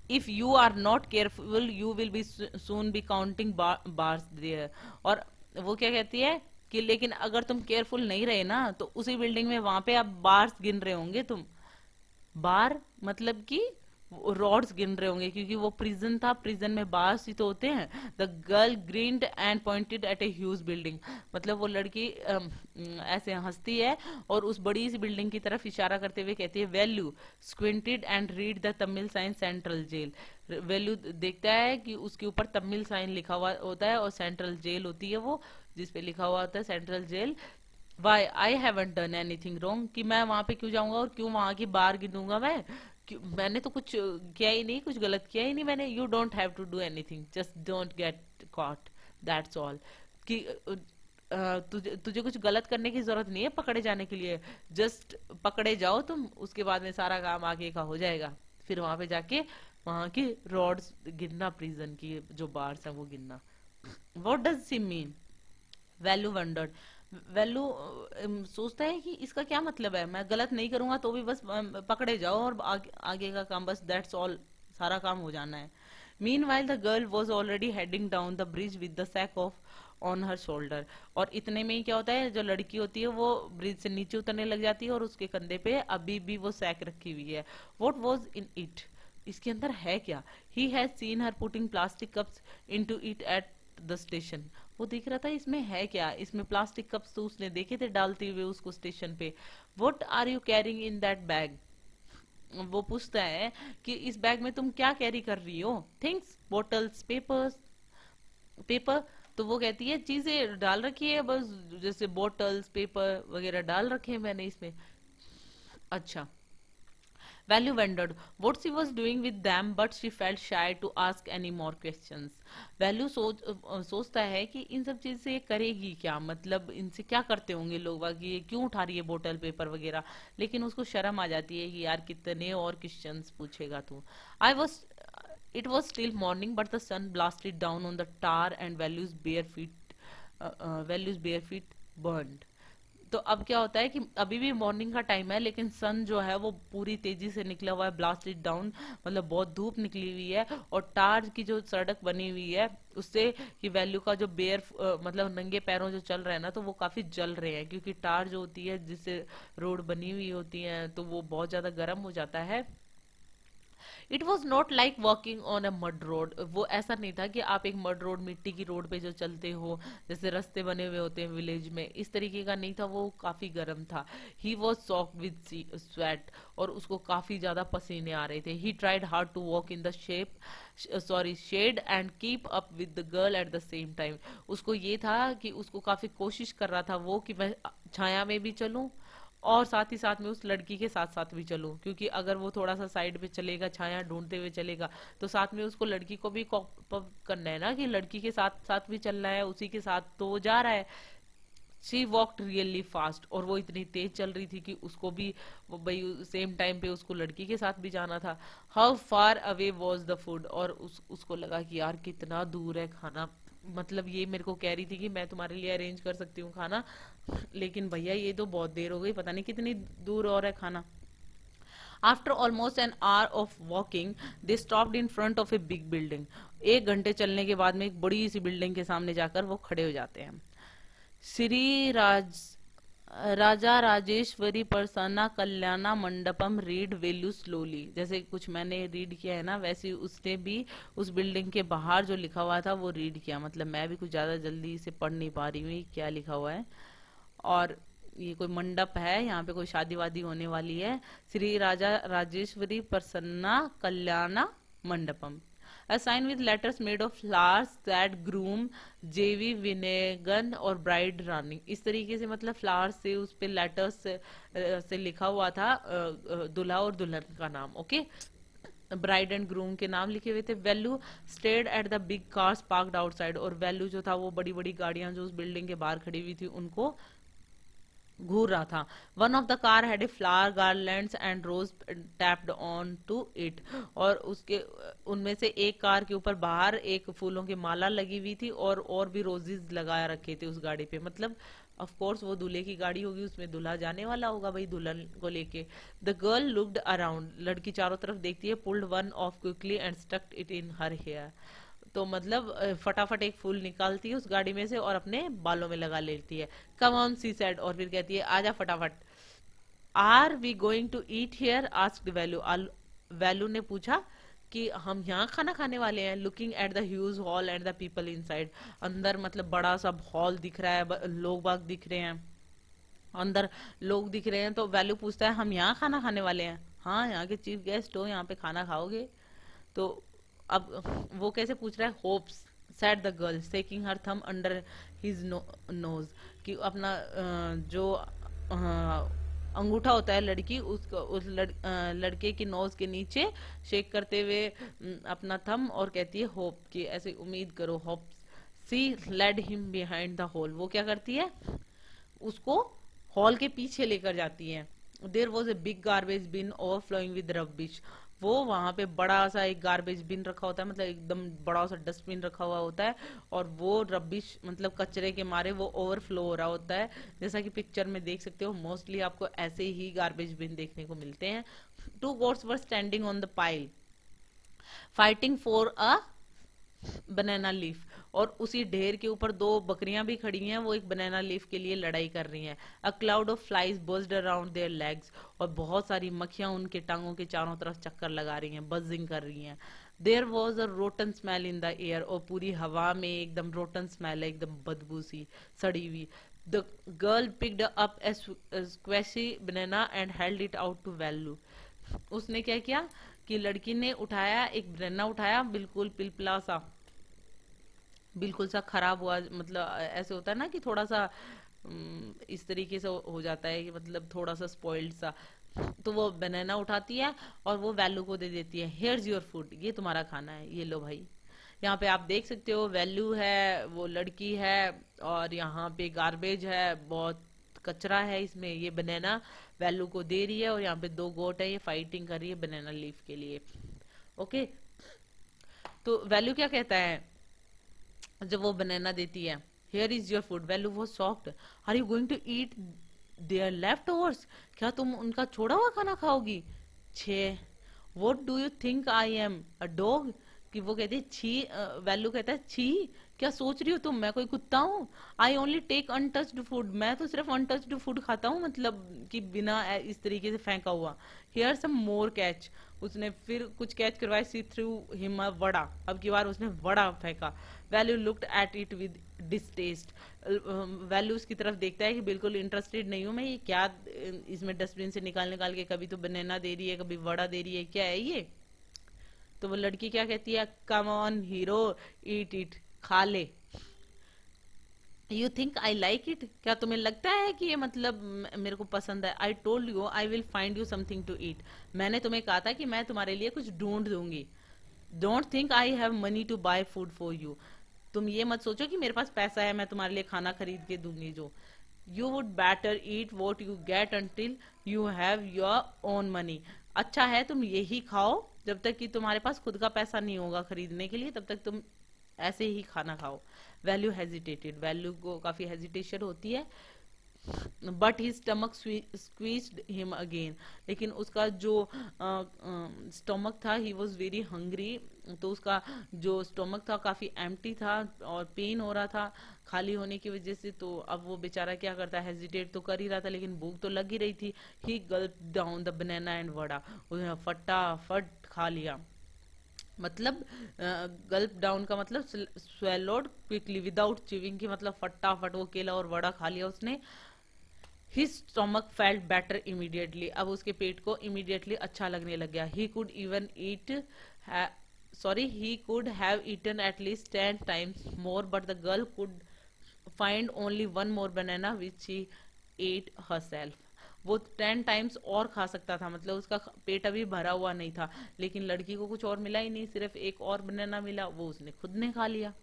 If you are not careful you will be soon be counting bars there. और वो क्या कहती है कि लेकिन अगर तुम केयरफुल नहीं रहे ना तो उसी बिल्डिंग में वहां पे अब बार्स गिन रहे होंगे तुम। बार मतलब कि रॉड्स गिन रहे होंगे, क्योंकि वो प्रिजन था, प्रिजन में बार्स ही तो होते हैं। The girl grinned and pointed at a huge building, मतलब वो लड़की ऐसे हंसती है और उस बड़ी सी बिल्डिंग की तरफ इशारा करते हुए कहती है Velu squinted and read the Tamil sign central jail. Velu देखता है कि उसके ऊपर तमिल साइन लिखा हुआ होता है और सेंट्रल जेल होती है वो, जिसपे लिखा हुआ होता है central jail. Why I haven't done anything wrong, कि मैं वहां पे क्यों जाऊंगा और क्यों वहां की बार गिनूंगा मैं, मैंने तो कुछ किया ही नहीं, कुछ गलत किया ही नहीं मैंने। You don't have to do anything, just don't get caught, that's all. कि तुझे तुझे कुछ गलत करने की जरूरत नहीं है पकड़े जाने के लिए, जस्ट पकड़े जाओ तुम, उसके बाद में सारा काम आगे का हो जाएगा। फिर वहां पे जाके वहां की रॉड्स गिनना, प्रिजन की जो बार्स हैं वो गिनना। What does she mean? Velu wondered. Velu सोचता है कि इसका क्या मतलब है, मैं गलत नहीं करूंगा तो भी बस पकड़े जाओ और आगे का काम बस, दैट्स ऑल, सारा काम हो जाना है। Meanwhile the girl was already heading down the bridge with the sack of on her shoulder. और इतने में ही क्या होता है, जो लड़की होती है वो ब्रिज से नीचे उतरने लग जाती है और उसके कंधे पे अभी भी वो सैक रखी हुई है। What was in it? इसके अंदर है क्या? He has seen her putting plastic cups into it at the station. वो देख रहा था इसमें है क्या, इसमें प्लास्टिक कप्स तो उसने देखे थे डालते हुए उसको स्टेशन पे। What are you carrying in that bag? वो पूछता है कि इस बैग में तुम क्या कैरी कर रही हो? Things, bottles, papers, paper. तो वो कहती है चीजें डाल रखी है बस, जैसे बॉटल्स पेपर वगैरह डाल रखे हैं मैंने इसमें। अच्छा। Value wondered what she was doing with them, but she felt shy to ask any more questions. सोचता है कि इन सब चीज से ये करेगी क्या, मतलब इनसे क्या करते होंगे लोग बाकी, ये क्यों उठा रही है बोतल पेपर वगैरह, लेकिन उसको शर्म आ जाती है कि यार कितने और क्वेश्चंस पूछेगा तू। I was It was still morning, but the sun blasted down on the tar and Value's bare feet burned. तो अब क्या होता है कि अभी भी मॉर्निंग का टाइम है लेकिन सन जो है वो पूरी तेजी से निकला हुआ है, ब्लास्टेड डाउन मतलब बहुत धूप निकली हुई है, और टार की जो सड़क बनी हुई है उससे कि वैल्यू का जो मतलब नंगे पैरों जो चल रहे हैं ना तो वो काफी जल रहे हैं, क्योंकि टार जो होती है जिससे रोड बनी हुई होती है तो वो बहुत ज्यादा गर्म हो जाता है। It was not like walking on a mud road, वो ऐसा नहीं था कि आप एक मड रोड मिट्टी की रोड पे जो चलते हो जैसे रास्ते बने हुए होते हैं विलेज में, इस तरीके का नहीं था, वो काफी गर्म था। He was soaked with sweat, और उसको काफी ज्यादा पसीने आ रहे थे। He tried hard to walk in the shade and keep up with the girl at the same time. उसको ये था कि उसको काफी कोशिश कर रहा था वो कि मैं छाया में भी चलूं और साथ ही साथ में उस लड़की के साथ साथ भी चलूं, क्योंकि अगर वो थोड़ा सा साइड पे चलेगा छाया ढूंढते हुए चलेगा तो साथ में उसको लड़की को भी कॉप अप करना है ना, कि लड़की के साथ साथ भी चलना है, उसी के साथ तो वो जा रहा है। शी वॉकड रियली फास्ट, और वो इतनी तेज चल रही थी कि उसको भी वो भाई सेम टाइम पे उसको लड़की के साथ भी जाना था। How far away was the food, और उसको लगा कि यार कितना दूर है खाना, मतलब ये मेरे को कह रही थी कि मैं तुम्हारे लिए अरेंज कर सकती हूँ खाना, लेकिन भैया ये तो बहुत देर हो गई, पता नहीं कितनी दूर और है खाना। After almost an hour of walking they stopped in front of a big building. 1 घंटे चलने के बाद में एक बड़ी सी बिल्डिंग के सामने जाकर वो खड़े हो जाते हैं। श्री राजा राजेश्वरी प्रसन्ना कल्याणा मंडपम रीड वेल्यू स्लोली, जैसे कुछ मैंने रीड किया है ना वैसे उसने भी उस बिल्डिंग के बाहर जो लिखा हुआ था वो रीड किया, मतलब मैं भी कुछ ज्यादा जल्दी से पढ़ नहीं पा रही हूँ क्या लिखा हुआ है। और ये कोई मंडप है, यहाँ पे कोई शादी वादी होने वाली है। श्री राजा राजेश्वरी प्रसन्ना कल्याणा Mandapam. A sign with letters made of flowers that groom जेवी विनेगन और ब्राइड रानी, इस तरीके से मतलब फ्लावर्स से उस पे लेटर्स से लिखा हुआ था दूल्हा और दुल्हन का नाम। ओके, ब्राइड एंड ग्रूम के नाम लिखे हुए थे। Value stayed at the big cars parked outside, और वैल्यू जो था वो बड़ी बड़ी गाड़ियां जो उस बिल्डिंग के बाहर खड़ी हुई थी उनको घूर रहा था। One of the car had a flower garlands and rose tapped on to it. और उसके उनमें से एक कार के ऊपर बाहर एक फूलों की माला लगी हुई थी और भी रोजेज लगा रखे थे उस गाड़ी पे। मतलब ऑफ कोर्स वो दूल्हे की गाड़ी होगी, उसमें दूल्हा जाने वाला होगा भाई दुल्हन को लेके। द गर्ल लुक्ड अराउंड, लड़की चारों तरफ देखती है। Pulled one of quickly and stuck it in her hair. तो मतलब फटाफट एक फूल निकालती है उस गाड़ी में से और अपने बालों में लगा लेती है। कम ऑन सी सेड, और फिर कहती है आजा फटाफट। Are we going to eat here, asked Velu. Velu ने पूछा कि हम यहाँ खाना खाने वाले हैं। Looking at the huge hall and the people inside, अंदर मतलब बड़ा सा हॉल दिख रहा है, लोग बाग दिख रहे हैं, अंदर लोग दिख रहे हैं। तो वैल्यू पूछता है हम यहाँ खाना खाने वाले हैं? हाँ, यहाँ के चीफ गेस्ट हो, यहाँ पे खाना खाओगे? तो अब वो कैसे पूछ रहा है? Hopes, said the girl shaking her thumb under his nose, कि अपना जो अंगूठा होता है लड़की, उसको उस लड़के की नोज के नीचे शेक करते हुए अपना थंब, और कहती है होप, कि ऐसे उम्मीद करो, hope. She led him behind the hole, वो क्या करती है? उसको हॉल के पीछे लेकर जाती है। There was a big garbage bin overflowing with rubbish, वो वहां पे बड़ा सा एक गार्बेज बिन रखा होता है, मतलब एकदम बड़ा सा डस्टबिन रखा हुआ होता है, और वो रबिश मतलब कचरे के मारे वो ओवरफ्लो हो रहा होता है। जैसा कि पिक्चर में देख सकते हो, मोस्टली आपको ऐसे ही गार्बेज बिन देखने को मिलते हैं। To goats were standing on the pile fighting for a banana leaf, और उसी ढेर के ऊपर दो बकरियां भी खड़ी हैं, वो एक बनाना लीफ के लिए लड़ाई कर रही हैं। A cloud of flies buzzed around there legs, और बहुत सारी मक्खियां उनके टांगों के चारों तरफ चक्कर लगा रही हैं, बजिंग कर रही हैं। There was a rotten smell in the air, और पूरी हवा में एकदम रोटन स्मेल है, एकदम बदबू सी, सड़ी हुई। The girl picked up a squashy banana and held it out to Velu, उसने क्या किया कि लड़की ने उठाया, एक बनाना उठाया, बिल्कुल पिलपिला सा, बिल्कुल सा खराब हुआ, मतलब ऐसे होता है ना कि थोड़ा सा इस तरीके से हो जाता है कि मतलब थोड़ा सा स्पॉइल्ड सा। तो वो बनाना उठाती है और वो वैल्यू को दे देती है, हेयर्स योर फूड, ये तुम्हारा खाना है, ये लो भाई। यहाँ पे आप देख सकते हो वैल्यू है, वो लड़की है, और यहाँ पे गार्बेज है, बहुत कचरा है इसमें। ये बनाना वैल्यू को दे रही है, और यहाँ पे दो गोट है, ये फाइटिंग कर रही है बनाना लीफ के लिए। ओके, तो वैल्यू क्या कहता है जब वो बनाना देती है? Here is your food. Velu वो soft, are you going to eat their leftovers, क्या तुम उनका छोड़ा हुआ खाना खाओगी? छे, what do you think I am a dog, कि वो कहती है छी, वैल्यू कहता है छी, क्या सोच रही हो तुम, मैं कोई कुत्ता हूँ? I only take untouched food, मैं तो सिर्फ अनटच्ड फूड खाता हूँ, मतलब कि बिना इस तरीके से फेंका हुआ। हियर सम मोर कैच, उसने फिर कुछ कैच करवाया। सी थ्रू हिम अ वड़ा, अब की बार उसने वड़ा फेंका। Value looked at it with distaste, value उसकी तरफ देखता है कि बिल्कुल इंटरेस्टेड नहीं हूं मैं, ये क्या इसमें डस्टबिन से निकाल निकाल के कभी तो बनाना दे रही है, कभी वड़ा दे रही है, क्या है ये? तो वो लड़की क्या कहती है? Come on hero, eat it, खा ले। You think I like it, क्या तुम्हें लगता है कि ये मतलब मेरे को पसंद है? I told you I will find you something to eat, मैंने तुम्हें कहा था कि मैं तुम्हारे लिए कुछ ढूंढ दूंगी। Don't think I have money to buy food for you, तुम ये मत सोचो कि मेरे पास पैसा है मैं तुम्हारे लिए खाना खरीद के दूंगी जो। You would better eat what you get until you have your own money, अच्छा है तुम यही खाओ जब तक कि तुम्हारे पास खुद का पैसा नहीं होगा खरीदने के लिए, तब तक तुम ऐसे ही खाना खाओ। वैल्यू हेजिटेटेड, वैल्यू को काफी हेजिटेशन होती है। But he stomach squeezed him again, लेकिन उसका जो स्टमक था, ही वॉज वेरी हंग्री, तो उसका जो स्टमक था काफी एम्प्टी था और पेन हो रहा था खाली होने की वजह से। तो अब वो बेचारा क्या करता, हेजिटेट तो कर ही रहा था लेकिन भूख तो लग ही रही थी। He gulp down the banana and vada, उसने फटाफट खा लिया। मतलब गल्प डाउन का मतलब स्वेलोड क्विकली विदाउट चिविंग, की मतलब फटाफट वो केला और वड़ा खा लिया उसने। His stomach felt better immediately, अब उसके पेट को इमीडिएटली अच्छा लगने लग गया। He could even eat he could have eaten at least 10 times more, but the girl could find only one more banana which she ate herself. वो 10 times और खा सकता था, मतलब उसका पेट अभी भरा हुआ नहीं था, लेकिन लड़की को कुछ और मिला ही नहीं, सिर्फ एक और बनाना मिला, वो उसने खुद ने खा लिया।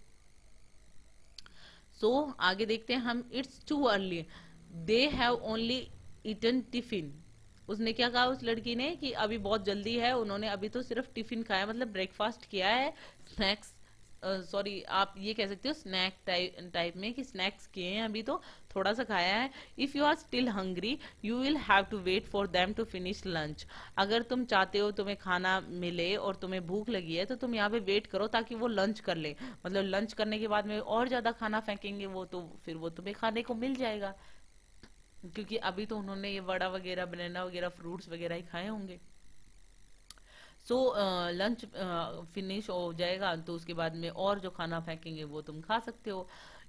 आगे देखते हैं हम। It's too early, they have only eaten tiffin. उसने क्या कहा उस लड़की ने कि अभी बहुत जल्दी है, उन्होंने अभी तो सिर्फ टिफिन खाया, मतलब ब्रेकफास्ट किया है। स्नैक्स, सॉरी आप ये कह सकते हो स्नैक टाइप में, कि स्नैक्स किए हैं अभी तो, थोड़ा सा खाया है। If you are still hungry you will have to wait for them to finish lunch. अगर तुम चाहते हो तुम्हें खाना मिले और तुम्हें भूख लगी है तो तुम यहाँ पे वेट करो ताकि वो लंच कर ले, मतलब लंच करने के बाद में और ज्यादा खाना फेंकेंगे वो, तो फिर वो तुम्हें खाने को मिल जाएगा, क्योंकि अभी तो उन्होंने ये वड़ा वगैरह बनाना वगैरह फ्रूट्स वगैरह ही खाए होंगे। सो लंच फिनिश हो जाएगा तो उसके बाद में और जो खाना फेंकेंगे वो तुम खा सकते हो।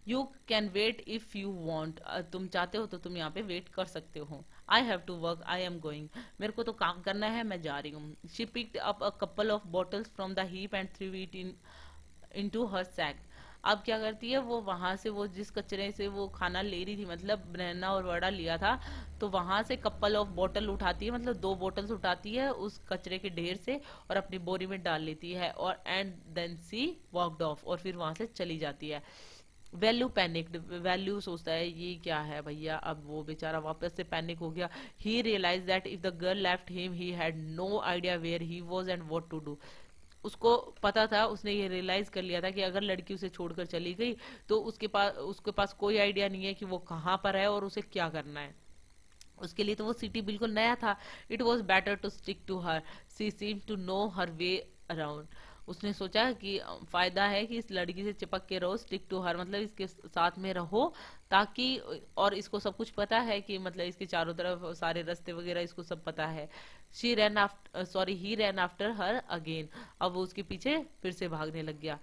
You can wait if you want, तुम चाहते हो तो तुम यहाँ पे वेट कर सकते हो। I have to work, I am going, मेरे को तो काम करना है, मैं जा रही हूँ। She picked up a couple of bottles from the heap and threw it into her sack. अब क्या करती है वो, वहां से वो जिस कचरे से वो खाना ले रही थी, मतलब बनाना और वड़ा लिया था, तो वहां से कपल ऑफ बॉटल उठाती है, मतलब 2 बोतल्स उठाती है उस कचरे के ढेर से और अपनी बोरी में डाल लेती है, और and then she walked off, और फिर वहां से चली जाती है। वैल्यू पैनिक्ड, वैल्यू सोचता है ये क्या है भैया, अब वो बेचारा वापस से पैनिक हो गया। He realise that if the girl left him he had no idea where he was and what to do. उसको पता था, उसने ये रियलाइज कर लिया था कि अगर लड़की उसे छोड़कर चली गई तो उसके पास कोई आइडिया नहीं है कि वो कहाँ पर है और उसे क्या करना है। उसके लिए तो वो सिटी बिल्कुल नया था। It was better to stick to her, she seem to know her way around. उसने सोचा कि फायदा है कि इस लड़की से चिपक के रहो, स्टिक टू हर मतलब इसके साथ में रहो, ताकि, और इसको सब कुछ पता है कि मतलब इसके चारों तरफ सारे रास्ते वगैरह इसको सब पता है। She ran after, sorry he ran after her again, अब वो उसके पीछे फिर से भागने लग गया।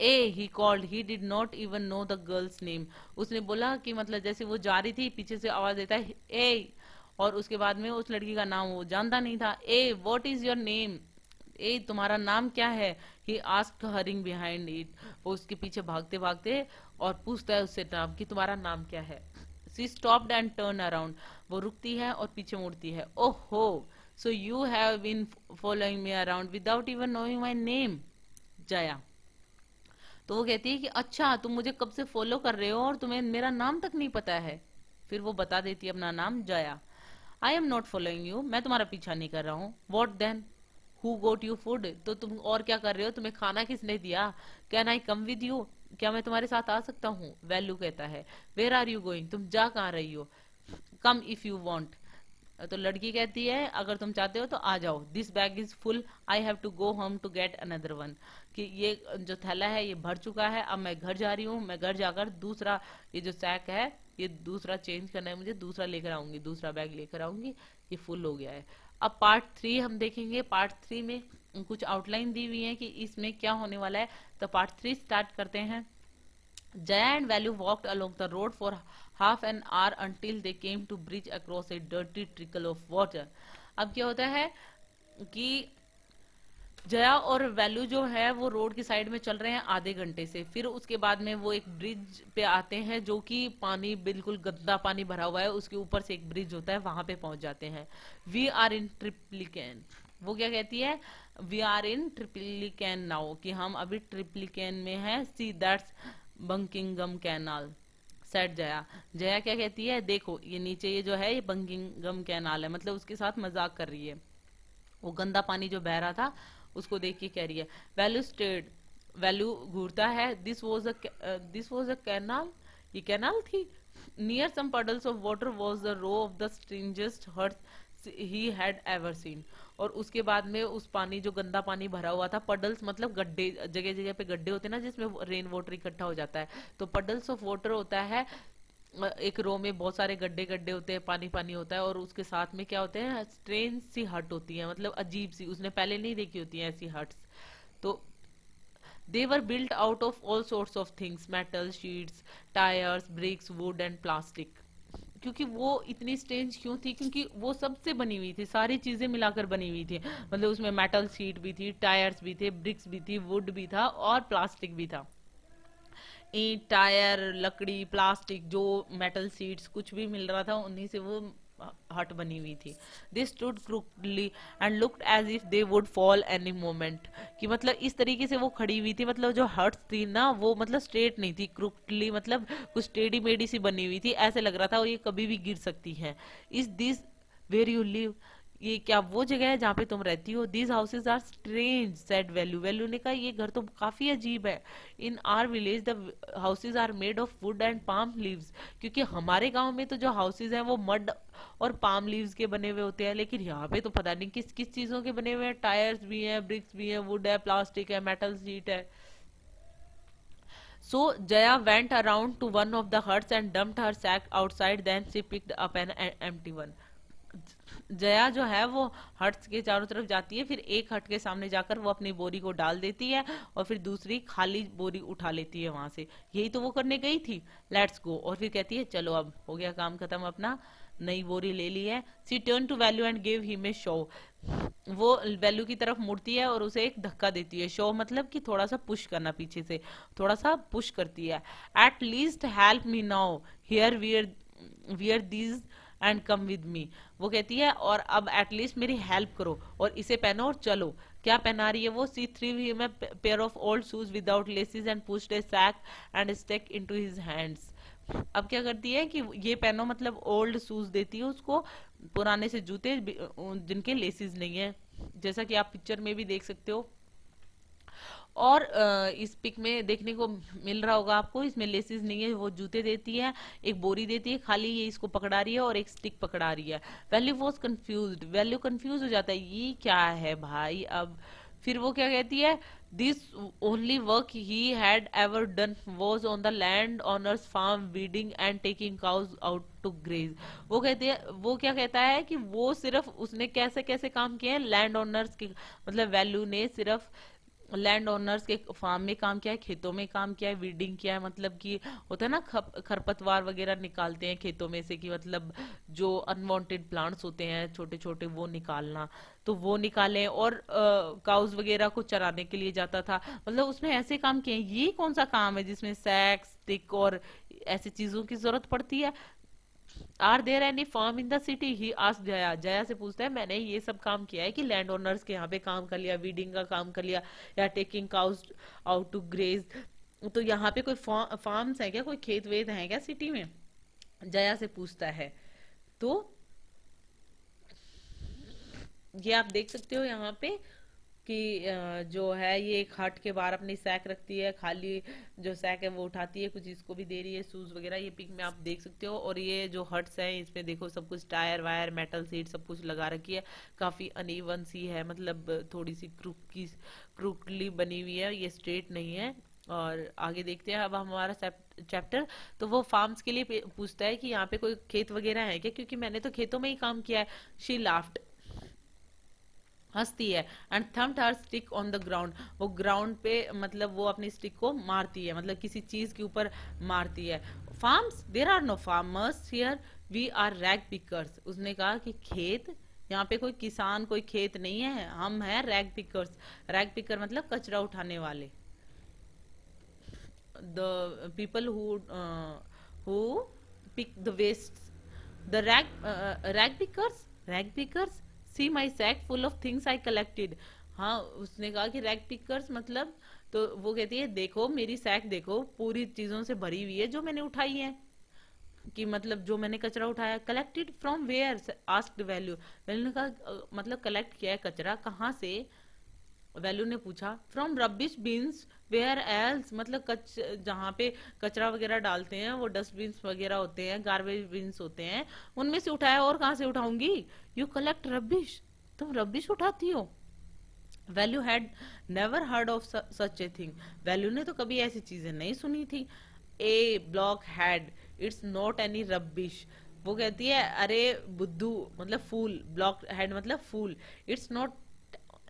Hey he called, he did not even know the girl's name. उसने बोला कि मतलब जैसे वो जा रही थी पीछे से आवाज देता है ए, और उसके बाद में उस लड़की का नाम वो जानता नहीं था। ए व्हाट इज योर नेम, ए तुम्हारा नाम क्या है। He asked hurrying behind it, वो उसके पीछे भागते भागते और पूछता है उससे नाम कि तुम्हारा नाम क्या है। She stopped and turn around, वो रुकती है और पीछे मुड़ती है। ओहो, so you have been following me around without even knowing my name Jaya. तो वो कहती है कि अच्छा तुम मुझे कब से फॉलो कर रहे हो और तुम्हें मेरा नाम तक नहीं पता है। फिर वो बता देती है अपना नाम, Jaya. I am not following you, मैं तुम्हारा पीछा नहीं कर रहा हूँ। What then, who got you food, तो तुम और क्या कर रहे हो, तुम्हें खाना किसने दिया। Can I come with you, क्या मैं तुम्हारे साथ आ सकता हूँ। वैल्यू कहता है वेयर आर यू गोइंग, तुम जा कहाँ रही हो। कम इफ यू वॉन्ट, तो लड़की कहती है अगर तुम चाहते हो तो आ जाओ। This bag is full, I have to go home to get another one, कि ये जो थैला है ये भर चुका है, अब मैं घर जा रही हूँ, मैं घर जाकर दूसरा ये जो सैक है ये दूसरा चेंज करना है मुझे, दूसरा लेकर आऊंगी, दूसरा बैग लेकर आऊंगी, ये फुल हो गया है। अब पार्ट 3 हम देखेंगे। पार्ट 3 में कुछ आउटलाइन दी हुई है कि इसमें क्या होने वाला है, तो पार्ट 3 स्टार्ट करते हैं। Jaya and Value walked along the road for half an hour until they came to bridge across a dirty trickle of water. अब क्या होता है कि जया और वैल्यू जो है वो रोड की साइड में चल रहे हैं आधे घंटे से, फिर उसके बाद में वो एक ब्रिज पे आते हैं जो कि पानी बिल्कुल गंदा पानी भरा हुआ है, उसके ऊपर से एक ब्रिज होता है, वहां पे पहुंच जाते हैं। वी आर इन ट्रिप्लिकेन, वो क्या कहती है, we are in Triplicane now, कि हम अभी ट्रिप्लिकेन में हैं। See that's Buckingham canal, said Jaya. Jaya क्या कहती है, देखो ये नीचे ये जो है ये बंकिंगम कैनाल है, मतलब उसके साथ मजाक कर रही है, वो गंदा पानी जो बह रहा था उसको देख के कह रही है। वैल्यू स्टेड, वैल्यू घूरता है। दिस वॉज अ कैनाल, ये कैनाल थी। Near some puddles of water was the row of the strangest huts he had ever seen, और उसके बाद में उस पानी जो गंदा पानी भरा हुआ था, पडल्स मतलब गड्ढे, जगह जगह पे गड्ढे होते हैं ना जिसमें रेन वाटर इकट्ठा हो जाता है, तो पडल्स ऑफ वाटर होता है, एक रो में बहुत सारे गड्ढे गड्ढे होते हैं, पानी पानी होता है, और उसके साथ में क्या होते हैं, स्ट्रेंज सी हट होती है, मतलब अजीब सी, उसने पहले नहीं देखी होती है ऐसी हट्स। तो they were built out of all sorts of things, metal sheets, tyres, bricks, wood and plastic. क्योंकि वो इतनी स्ट्रेंज क्यों थी, क्योंकि वो सबसे बनी हुई थी, सारी चीजें मिलाकर बनी हुई थी, मतलब उसमें मेटल शीट भी थी, टायर्स भी थे, ब्रिक्स भी थी, वुड भी था और प्लास्टिक भी था। ईंट, टायर, लकड़ी, प्लास्टिक, जो मेटल सीट्स कुछ भी मिल रहा था उन्हीं से वो हट बनी हुई थी। They stood crookedly and looked as if they would fall any moment, कि मतलब इस तरीके से वो खड़ी हुई थी, मतलब जो हट्स थी ना वो मतलब स्ट्रेट नहीं थी, क्रूकली मतलब कुछ टेढ़ी मेढ़ी सी बनी हुई थी, ऐसे लग रहा था और ये कभी भी गिर सकती है। Is this where you live, ये क्या वो जगह है जहाँ पे तुम रहती हो? These houses are strange said Velu, Velu ने कहा ये घर तो काफी अजीब है। In our village the houses are made of wood and palm leaves, क्योंकि हमारे गांव में तो जो हाउसेज हैं वो मड और पाम लीव्स के बने हुए होते हैं, लेकिन यहाँ पे तो पता नहीं किस किस चीजों के बने हुए हैं, टायर्स भी हैं, ब्रिक्स भी हैं, वुड है, प्लास्टिक है, मेटल शीट है। So Jaya went around to one of the huts and dumped her sack outside. Then she picked up an empty one. Jaya जो है वो हट्स के चारों तरफ जाती है, फिर एक हट के सामने जाकर वो अपनी बोरी को डाल देती है और फिर दूसरी खाली बोरी उठा लेती है वहां से। यही तो वो करने गई थी, लेट्स गो। और फिर कहती है चलो अब हो गया काम खत्म अपना, नई बोरी ले ली है। She turn to Velu and give him a show, वो वैल्यू की तरफ मुड़ती है और उसे एक धक्का देती है। शो मतलब कि थोड़ा सा पुश करना, पीछे से थोड़ा सा पुश करती है। At least help me now here wear these and come with me, वो कहती है और अब एटलीस्ट मेरी हेल्प करो और इसे पहनो और चलो। क्या पहना रही है वो? She threw him a pair of old shoes without laces and pushed a sack and stake into his hands. अब क्या करती है कि ये पहनो मतलब ओल्ड शूज देती है उसको, पुराने से जूते जिनके लेसेस नहीं है, जैसा कि आप पिक्चर में भी देख सकते हो। और इस पिक में देखने को मिल रहा होगा आपको, इसमें लेसिस नहीं है, वो जूते देती है, एक बोरी देती है खाली, ये इसको पकड़ा रही है और एक स्टिक पकड़ा रही है। Value was confuse, value confuse हो जाता है, ये क्या है भाई। अब फिर वो क्या कहती है? This only work he had ever done was on the land owner's farm weeding and taking cows out to graze. वो कहते हैं, वो क्या कहता है कि वो सिर्फ उसने कैसे कैसे काम किए हैं लैंड ओनर्स के, मतलब वैल्यू ने सिर्फ लैंड ओनर्स के फार्म में काम किया है, खेतों में काम किया है, वीडिंग किया है, मतलब कि होता है ना खरपतवार वगैरह निकालते हैं खेतों में से, कि मतलब जो अनवांटेड प्लांट्स होते हैं छोटे छोटे वो निकालना, तो वो निकाले। और काउज वगैरह को चराने के लिए जाता था, मतलब उसने ऐसे काम किए हैं। ये कौन सा काम है जिसमें सैक स्टिक और ऐसी चीजों की जरूरत पड़ती है? Are there any farm in the city, he asked Jaya, Jaya से पूछता है मैंने ये सब काम किया है कि लैंड ओनर्स के यहाँ पे काम कर लिया, वीडिंग का काम कर लिया, या taking cows out to graze, तो यहाँ पे कोई फार्म्स है क्या, कोई खेत वेत है क्या सिटी में? जया से पूछता है। तो ये आप देख सकते हो यहाँ पे कि जो है ये एक हट के बाहर अपनी सैक रखती है, खाली जो सैक है वो उठाती है, कुछ इसको भी दे रही है शूज वगैरह, ये पिक में आप देख सकते हो। और ये जो हट्स हैं इसमें देखो सब कुछ टायर वायर मेटल सीट सब कुछ लगा रखी है, काफी अनइवन सी है, मतलब थोड़ी सी क्रूकली बनी हुई है, ये स्ट्रेट नहीं है। और आगे देखते हैं अब हमारा चैप्टर। तो वो फार्म्स के लिए पूछता है कि यहाँ पे कोई खेत वगैरह है क्या, क्योंकि मैंने तो खेतों में ही काम किया है। शी लाफ्ड, हंसती है, and thumped her stick on the ground, वो ग्राउंड पे मतलब वो अपनी स्टिक को मारती है, मतलब किसी चीज के ऊपर मारती है। Farms, there are no farmers here, we are rag pickers, उसने कहा कि खेत, यहाँ पे कोई किसान कोई खेत नहीं है, हम हैं रैग पिकर्स। रैग पिकर मतलब कचरा उठाने वाले, the people who pick the wastes, the rag pickers see my sack full of things I collected। हाँ, उसने कहा कि रैग पिकर्स मतलब, तो वो कहती है देखो मेरी सैक देखो पूरी चीजों से भरी हुई है जो मैंने उठाई है, कि मतलब जो मैंने कचरा उठाया। Collected from where asked Velu, Velu ने कहा मतलब कलेक्ट किया है कचरा कहाँ से? वैल्यू ने पूछा from rubbish bins where else, मतलब जहाँ पे कचरा वगैरह डालते हैं वो डस्टबिन्स वगैरह होते हैं, गार्बेज बिन्स होते हैं, उनमें से उठाया, और कहाँ से उठाऊंगी? यू कलेक्ट रबिश, तुम रबिश उठाती हो? Velu had never heard of such a thing, Velu ने तो कभी ऐसी चीजें नहीं सुनी थी। A block had, it's not any rubbish, वो कहती है अरे बुद्धू मतलब फूल, ब्लॉक हेड मतलब फूल, इट्स नॉट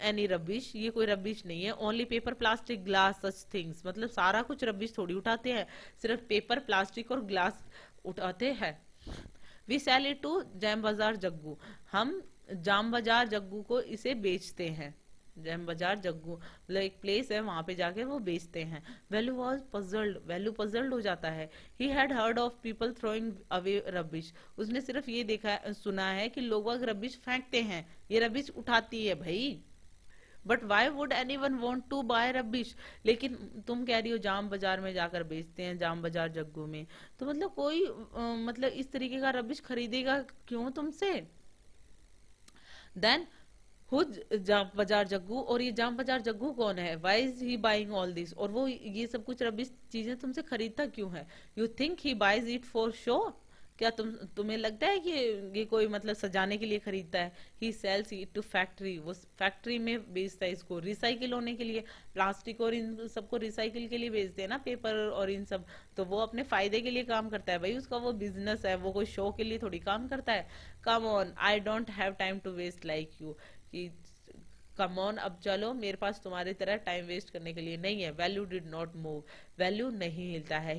एनी रबिश, ये कोई रबिश नहीं है। Only paper plastic glass such things, मतलब सारा कुछ रबिश थोड़ी उठाते हैं, सिर्फ पेपर प्लास्टिक और ग्लास उठाते हैं। We sell it to Jam Bazaar Jaggu, हम जाम बाजार जग्गू को इसे बेचते हैं। जैम बाजार जग्गू मतलब एक प्लेस है, वहां पे जाके वो बेचते हैं। Value was puzzled, value puzzled हो जाता है। He had heard of people throwing away rubbish, उसने सिर्फ ये देखा सुना है कि लोग रबिश फेंकते हैं, ये रबिश उठाती है भाई। But why would any one want to buy rubbish, लेकिन तुम कह रही हो जाम बाजार में जाकर बेचते हैं, जाम बाजार जग्गू में, तो मतलब कोई मतलब इस तरीके का रबिश खरीदेगा क्यों तुमसे? देन हु जाम बाजार जग्गू, और ये जाम बाजार जग्गू कौन है? Why is he buying all this, और वो ये सब कुछ रबिश चीजें तुमसे खरीदता क्यों है? You think he buys it for show, क्या तुम्हें लगता है कि ये कोई मतलब सजाने के लिए खरीदता है? ही सेल्स इट टू फैक्ट्री, वो फैक्ट्री में बेचता है इसको रिसाइकिल होने के लिए। प्लास्टिक और इन सबको रिसाइकिल के लिए बेचते हैं ना, पेपर और इन सब, तो वो अपने फायदे के लिए काम करता है भाई, उसका वो बिजनेस है, वो कोई शो के लिए थोड़ी काम करता है। Come on, I don't have time to waste like you, कि कम ऑन अब चलो, मेरे पास तुम्हारी तरह टाइम वेस्ट करने के लिए नहीं है। Value did not move, value नहीं हिलता है।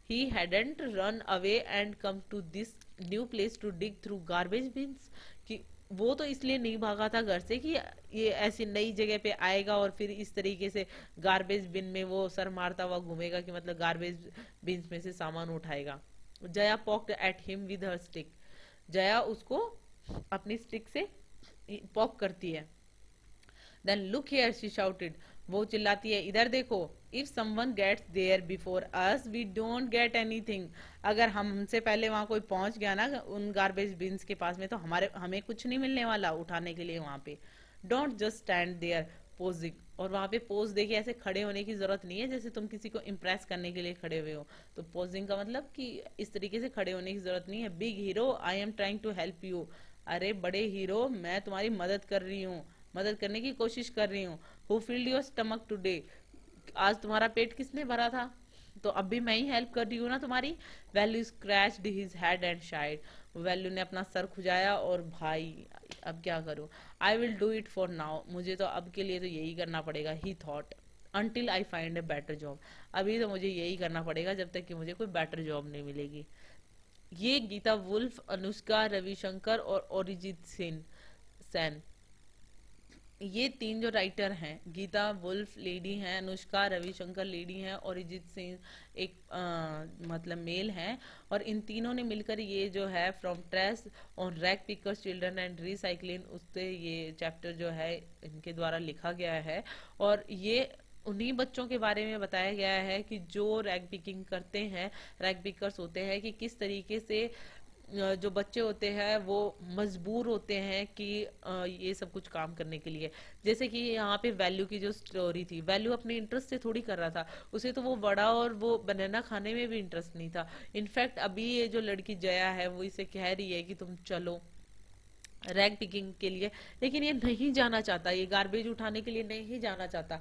he hadn't run away and come to this new place to dig through garbage bins, कि वो तो इसलिए नहीं भागा था घर से कि ये ऐसी नई जगह पे आएगा और फिर इस तरीके से गार्बेज बिन में वो सर मारता हुआ घूमेगा, कि मतलब गार्बेज बिन्स में से सामान उठाएगा। Jaya poked at him with her stick, Jaya उसको अपनी स्टिक से पॉक करती है। Then look here she shouted, वो चिल्लाती है इधर देखो। If someone gets there before us we don't get anything, अगर हमसे पहले वहां कोई पहुंच गया ना उन गार्बेज बिन्स के पास में, तो हमें कुछ नहीं मिलने वाला उठाने के लिए वहां पे। Don't just stand there posing, और वहां पे पोज देके ऐसे खड़े होने की जरूरत नहीं है जैसे तुम किसी को इम्प्रेस करने के लिए खड़े हुए हो। तो पोजिंग का मतलब कि इस तरीके से खड़े होने की जरूरत नहीं है। Big hero I am trying to help you, अरे बड़े हीरो मैं तुम्हारी मदद कर रही हूँ, मदद करने की कोशिश कर रही हूँ। Who field your stomach today, आज तुम्हारा पेट किसने भरा था? तो अब भी मैं ही हेल्प कर रही हूँ ना तुम्हारी। Value scratched his head and shied, value ने अपना सर खुजाया और भाई अब क्या करूँ। I will do it for now, मुझे तो अब के लिए तो यही करना पड़ेगा। ही thought until I find a better job, अभी तो मुझे यही करना पड़ेगा जब तक कि मुझे कोई बेटर जॉब नहीं मिलेगी। ये गीता वुल्फ, अनुष्का रविशंकर और अरिजीत सिंह सेन, ये तीन जो राइटर हैं, गीता वुल्फ लेडी हैं, अनुष्का रविशंकर लेडी हैं और अरिजीत सिंह एक मतलब मेल हैं, और इन तीनों ने मिलकर ये जो है from trace on rag pickers children and recycling, उससे ये चैप्टर जो है इनके द्वारा लिखा गया है। और ये उन्हीं बच्चों के बारे में बताया गया है कि जो रैग पिकिंग करते हैं, रैग पिकर्स होते हैं, कि किस तरीके से जो बच्चे होते हैं वो मजबूर होते हैं कि ये सब कुछ काम करने के लिए। जैसे कि यहाँ पे वैल्यू की जो स्टोरी थी, वैल्यू अपने इंटरेस्ट से थोड़ी कर रहा था, उसे तो वो बड़ा और वो बनाना खाने में भी इंटरेस्ट नहीं था। इनफैक्ट अभी ये जो लड़की जया है वो इसे कह रही है कि तुम चलो रैग पिकिंग के लिए, लेकिन ये नहीं जाना चाहता, ये गार्बेज उठाने के लिए नहीं जाना चाहता।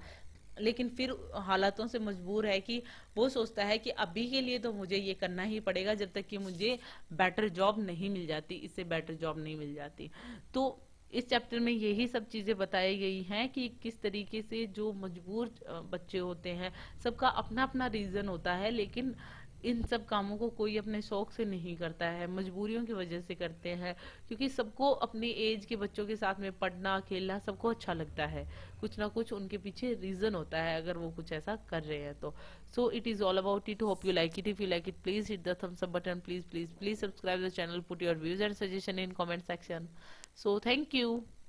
लेकिन फिर हालातों से मजबूर है कि वो सोचता है कि अभी के लिए तो मुझे ये करना ही पड़ेगा जब तक कि मुझे बेटर जॉब नहीं मिल जाती, इससे बेटर जॉब नहीं मिल जाती। तो इस चैप्टर में यही सब चीजें बताई गई हैं कि किस तरीके से जो मजबूर बच्चे होते हैं, सबका अपना अपना रीजन होता है, लेकिन इन सब कामों को कोई अपने शौक से नहीं करता है, मजबूरियों की वजह से करते हैं, क्योंकि सबको अपनी एज के बच्चों के साथ में पढ़ना खेलना सबको अच्छा लगता है, कुछ ना कुछ उनके पीछे रीजन होता है अगर वो कुछ ऐसा कर रहे हैं तो। So it is all about it, hope you like it. If you like it please hit the thumbs up button, please please please subscribe the channel, put your views and suggestion in comment section. So thank you.